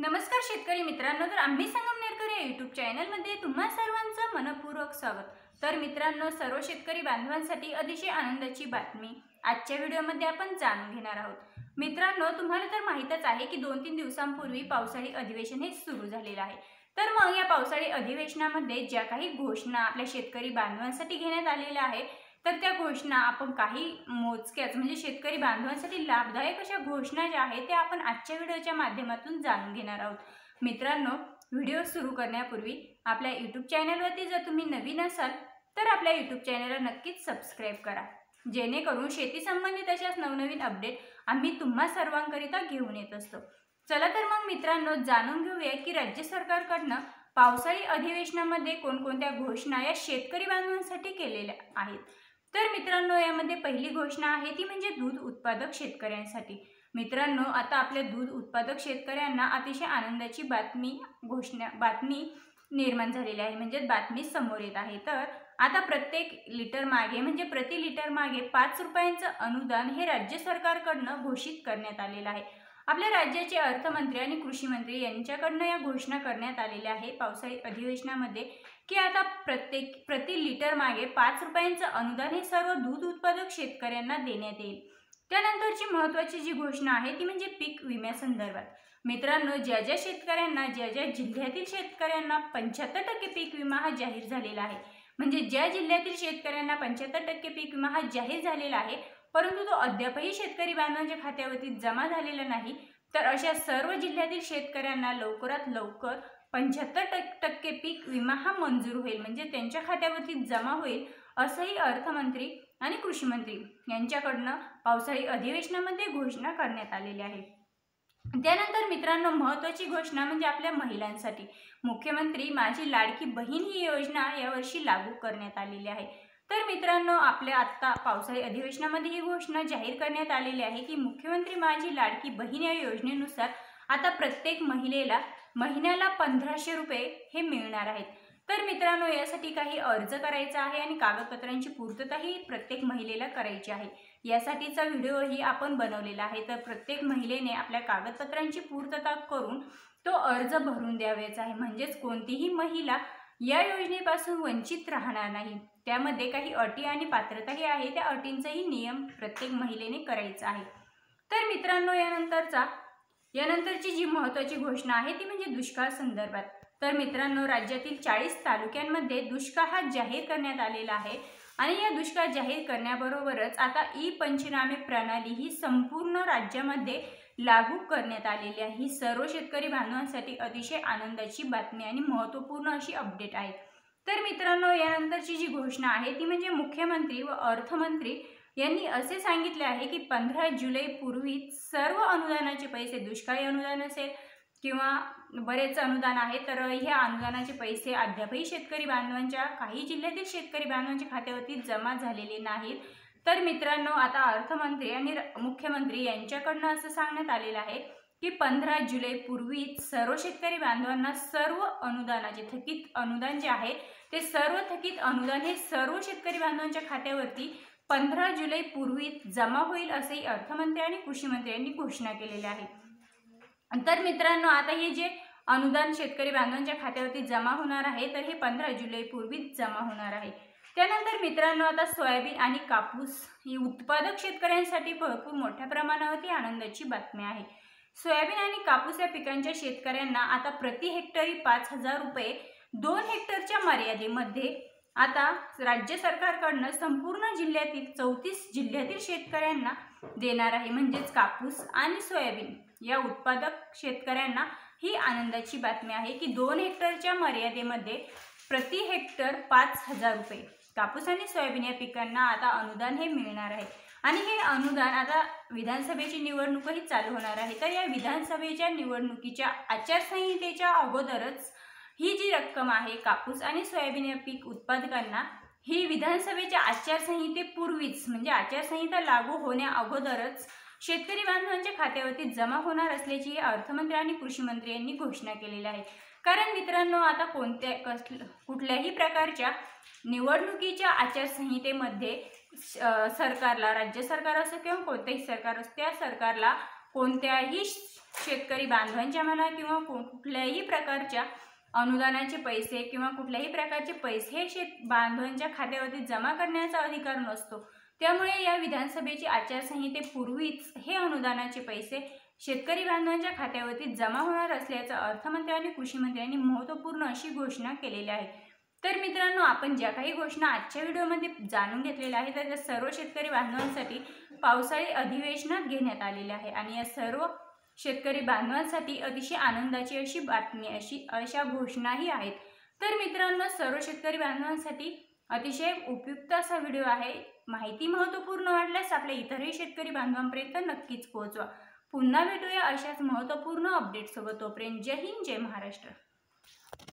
नमस्कार शेतकरी मित्रांनो, तर आम्ही संगमनेरकर या यूट्यूब चॅनलमध्ये तुम्हा सर्वांचं मनपूर्वक स्वागत। तर मित्रांनो, सर्व शेतकरी बांधवांसाठी अतिशय आनंदाची बातमी आजच्या व्हिडिओमध्ये आपण जाणून घेणार आहोत। मित्रांनो, तुम्हाला तर माहितच आहे की 2-3 दिवसांपूर्वी पावसाळी अधिवेशन हे सुरू झालेलं आहे। तर मग या पावसाळी अधिवेशनामध्ये ज्या काही घोषणा आपल्या शेतकरी बांधवांसाठी घेण्यात आलेल्या आहे, तर त्या घोषणा आपण काही मोजक्याच म्हणजे शेतकरी बांधवांसाठी लाभदायक अशा घोषणा ज्या आहेत त्या आपण आजच्या व्हिडिओच्या माध्यमातून जाणून घेणार आहोत। मित्रांनो, व्हिडिओ सुरू करण्यापूर्वी आपल्या यूट्यूब चॅनलवरती जर तुम्ही नवीन असाल तर आपल्या यूट्यूब चॅनलला नक्कीच सबस्क्राइब करा, जेणेकरून शेती संबंधित अशाच नवनवीन अपडेट आम्ही तुम्हा सर्वांकरिता घेऊन येत असतो। चला तर मग मित्रांनो, जाणून घेऊया की राज्य सरकारकडून पावसाळी अधिवेशनामध्ये कोणकोणत्या घोषणा या शेतकरी बांधवांसाठी केलेल्या आहेत। तर मित्रांनो, यामध्ये पहिली घोषणा आहे ती म्हणजे दूध उत्पादक शेतकऱ्यांसाठी। मित्रांनो, आता आपल्या दूध उत्पादक शेतकऱ्यांना अतिशय आनंदाची बातमी निर्माण झालेली आहे, म्हणजे बातमी समोर येत आहे। तर आता प्रत्येक लिटर मागे म्हणजे प्रति लिटर मागे 5 रुपयांचं अनुदान हे राज्य सरकारकडून घोषित करण्यात आलेलं आहे। आपल्या राज्याचे अर्थमंत्री आणि कृषी मंत्री यांच्याकडून या घोषणा करण्यात आलेल्या आहे पावसाळी अधिवेशनामध्ये की आता प्रति लिटर मागे 5 रुपयांचं अनुदान हे सर्व दूध उत्पादक शेतकऱ्यांना देण्यात येईल। त्यानंतरची महत्त्वाची जी घोषणा आहे ती म्हणजे पीक विम्यासंदर्भात। मित्रांनो, ज्या जिल्ह्यातील शेतकऱ्यांना 75% पीक विमा हा जाहीर झालेला आहे, म्हणजे ज्या जिल्ह्यातील शेतकऱ्यांना 75% पीक विमा हा जाहीर झालेला आहे परंतु तो अद्यापही शेतकरी बांधवांच्या खात्यावरती जमा झालेला नाही, तर अशा सर्व जिल्ह्यातील शेतकऱ्यांना लवकरात लवकर 75% पीक विमा हा मंजूर होईल, म्हणजे त्यांच्या खात्यावरती जमा होईल, असंही अर्थमंत्री आणि कृषी मंत्री यांच्याकडून पावसाळी अधिवेशनामध्ये घोषणा करण्यात आलेली आहे। त्यानंतर मित्रांनो, महत्त्वाची घोषणा म्हणजे आपल्या महिलांसाठी मुख्यमंत्री माझी लाडकी बहीण ही योजना यावर्षी लागू करण्यात आलेली आहे। तर मित्रांनो, आपल्या आत्ता पावसाळी अधिवेशनामध्ये ही घोषणा जाहीर करण्यात आलेली आहे की मुख्यमंत्री माझी लाडकी बहीण या योजनेनुसार आता प्रत्येक महिलेला महिन्याला 1500 रुपये हे मिळणार आहेत। तर मित्रांनो, यासाठी काही अर्ज करायचा आहे आणि कागदपत्रांची पूर्तताही प्रत्येक महिलेला करायची आहे। यासाठीचा व्हिडिओही आपण बनवलेला आहे, तर प्रत्येक महिलेने आपल्या कागदपत्रांची पूर्तता करून तो अर्ज भरून द्यावायचा आहे, म्हणजेच कोणतीही महिला या योजनेपासून वंचित राहणार नाही। त्यामध्ये काही अटी आणि पात्रताही आहे, त्या अटींचाही नियम प्रत्येक महिलेने करायचा आहे। तर मित्रांनो, यानंतरची जी महत्त्वाची घोषणा आहे ती म्हणजे दुष्काळ संदर्भात। तर मित्रांनो, राज्यातील 40 तालुक्यांमध्ये दुष्काळ हा जाहीर करण्यात आलेला आहे आणि या दुष्काळ जाहीर करण्याबरोबरच आता ई-पंचनामे प्रणाली ही संपूर्ण राज्यामध्ये लागू करण्यात आलेली आहे। ही सर्व शेतकरी बांधवांसाठी अतिशय आनंदाची बातमी आणि महत्त्वपूर्ण अशी अपडेट आहे। तर मित्रांनो, यानंतरची जी घोषणा आहे ती म्हणजे मुख्यमंत्री व अर्थमंत्री यांनी असे सांगितले आहे की 15 जुलै पूर्वी सर्व अनुदानाचे पैसे, दुष्काळी अनुदान असेल किंवा बरेच अनुदान आहे, तर ह्या अनुदानाचे पैसे अद्यापही शेतकरी बांधवांच्या काही जिल्ह्यातील शेतकरी बांधवांच्या खात्यावरती जमा झालेले नाहीत। तर मित्रांनो, आता अर्थमंत्री आणि मुख्यमंत्री यांच्याकडून असं सांगण्यात आलेलं आहे की 15 जुलै पूर्वी सर्व शेतकरी बांधवांना सर्व अनुदानाचे थकीत अनुदान जे आहे ते सर्व थकीत अनुदान हे सर्व शेतकरी बांधवांच्या खात्यावरती 15 जुलै पूर्वी जमा होईल, असेही अर्थमंत्री आणि कृषी मंत्री यांनी घोषणा केलेली आहे। तर मित्रांनो, आता हे जे अनुदान शेतकरी बांधवांच्या खात्यावरती जमा होणार आहे तर हे 15 जुलै पूर्वी जमा होणार आहे। त्यानंतर मित्रांनो, आता सोयाबीन आणि कापूस ही उत्पादक शेतकऱ्यांसाठी भरपूर मोठ्या प्रमाणावरती आनंदाची बातमी आहे। सोयाबीन आणि कापूस या पिकांच्या शेतकऱ्यांना आता प्रति हेक्टरी 5000 रुपये 2 हेक्टरच्या मर्यादेमध्ये आता राज्य सरकारकडून संपूर्ण जिल्ह्यातील 34 जिल्ह्यातील शेतकऱ्यांना देणार आहे, म्हणजेच कापूस आणि सोयाबीन या उत्पादक शेतकऱ्यांना ही आनंदाची बातमी आहे की 2 हेक्टरच्या मर्यादेमध्ये प्रति हेक्टर 5000 रुपये कापूस आणि सोयाबीन या पिकांना आता अनुदान हे मिळणार आहे। आणि हे अनुदान आता विधानसभेची निवडणूकही चालू होणार आहे, तर या विधानसभेच्या निवडणुकीच्या आचारसंहितेच्या अगोदरच ही जी रक्कम आहे कापूस आणि सोयाबीन या पीक उत्पादकांना ही विधानसभेच्या आचारसंहितेपूर्वीच म्हणजे आचारसंहिता लागू होण्या अगोदरच शेतकरी बांधवांच्या खात्यावरती जमा होणार असल्याची अर्थमंत्री आणि कृषी मंत्री यांनी घोषणा केलेली आहे। कारण मित्रांनो, आता कुठल्याही प्रकारच्या निवडणुकीच्या आचारसंहितेमध्ये सरकारला, राज्य सरकार असो किंवा कोणतेही सरकार असो, त्या सरकारला कोणत्याही शेतकरी बांधवांच्या म्हणा किंवा कुठल्याही प्रकारच्या अनुदानाचे पैसे किंवा कुठल्याही प्रकारचे पैसे शेत बांधवांच्या खात्यावरती जमा करण्याचा अधिकार नसतो। त्यामुळे या विधानसभेची आचारसंहितेपूर्वीच हे अनुदानाचे पैसे शेतकरी बांधवांच्या खात्यावरती जमा होणार असल्याचं अर्थमंत्री आणि कृषी मंत्र्यांनी महत्त्वपूर्ण अशी घोषणा केलेली आहे। तर मित्रांनो, आपण ज्या काही घोषणा आजच्या व्हिडिओमध्ये जाणून घेतलेल्या आहेत त्या सर्व शेतकरी बांधवांसाठी पावसाळी अधिवेशनात घेण्यात आलेले आहे आणि या सर्व शेतकरी बांधवांसाठी अतिशय आनंदाची अशी बातमी अशा घोषणाही आहेत। तर मित्रांनो, सर्व शेतकरी बांधवांसाठी अतिशय उपयुक्त असा व्हिडिओ आहे। माहिती महत्त्वपूर्ण वाटल्यास आपल्या इतरही शेतकरी बांधवांपर्यंत नक्कीच पोहोचवा। पुन्हा भेटूया अशाच महत्त्वपूर्ण अपडेट्ससोबत। तोपर्यंत जय हिंद, जय महाराष्ट्र।